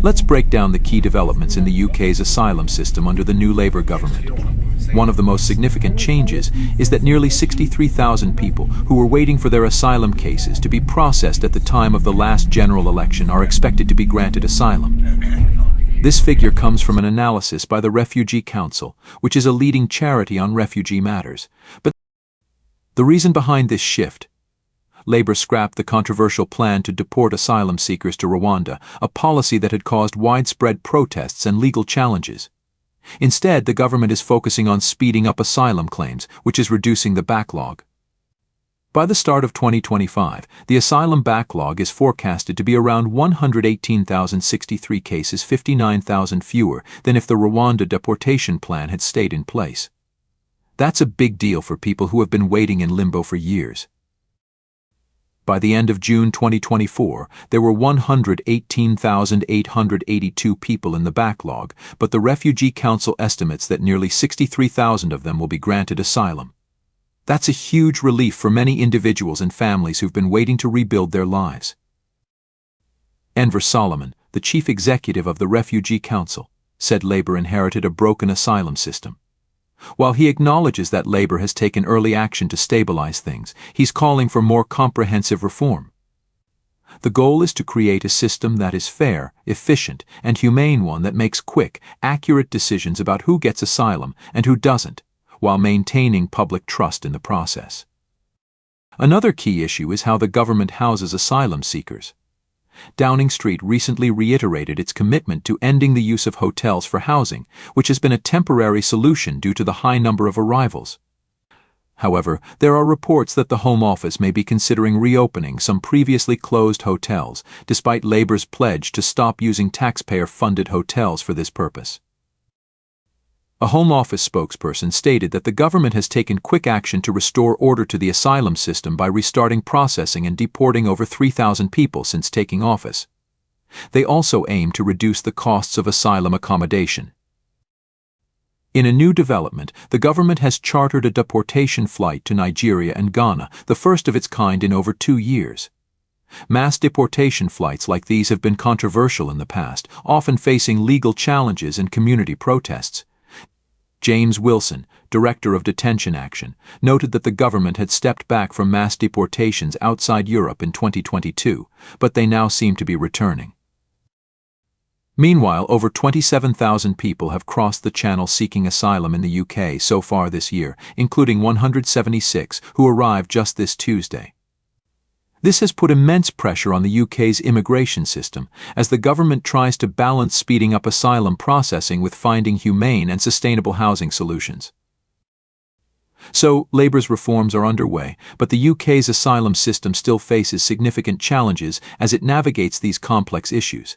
Let's break down the key developments in the UK's asylum system under the new Labour government. One of the most significant changes is that nearly 63,000 people who were waiting for their asylum cases to be processed at the time of the last general election are expected to be granted asylum. This figure comes from an analysis by the Refugee Council, which is a leading charity on refugee matters. But the reason behind this shift: Labour scrapped the controversial plan to deport asylum seekers to Rwanda, a policy that had caused widespread protests and legal challenges. Instead, the government is focusing on speeding up asylum claims, which is reducing the backlog. By the start of 2025, the asylum backlog is forecasted to be around 118,063 cases, 59,000 fewer than if the Rwanda deportation plan had stayed in place. That's a big deal for people who have been waiting in limbo for years. By the end of June 2024, there were 118,882 people in the backlog, but the Refugee Council estimates that nearly 63,000 of them will be granted asylum. That's a huge relief for many individuals and families who've been waiting to rebuild their lives. Enver Solomon, the chief executive of the Refugee Council, said Labour inherited a broken asylum system. While he acknowledges that Labour has taken early action to stabilize things, he's calling for more comprehensive reform. The goal is to create a system that is fair, efficient, and humane, one that makes quick, accurate decisions about who gets asylum and who doesn't, while maintaining public trust in the process. Another key issue is how the government houses asylum seekers. Downing Street recently reiterated its commitment to ending the use of hotels for housing, which has been a temporary solution due to the high number of arrivals. However, there are reports that the Home Office may be considering reopening some previously closed hotels, despite Labour's pledge to stop using taxpayer-funded hotels for this purpose. A Home Office spokesperson stated that the government has taken quick action to restore order to the asylum system by restarting processing and deporting over 3,000 people since taking office. They also aim to reduce the costs of asylum accommodation. In a new development, the government has chartered a deportation flight to Nigeria and Ghana, the first of its kind in over 2 years. Mass deportation flights like these have been controversial in the past, often facing legal challenges and community protests. James Wilson, Director of Detention Action, noted that the government had stepped back from mass deportations outside Europe in 2022, but they now seem to be returning. Meanwhile, over 27,000 people have crossed the Channel seeking asylum in the UK so far this year, including 176 who arrived just this Tuesday. This has put immense pressure on the UK's immigration system, as the government tries to balance speeding up asylum processing with finding humane and sustainable housing solutions. So, Labour's reforms are underway, but the UK's asylum system still faces significant challenges as it navigates these complex issues.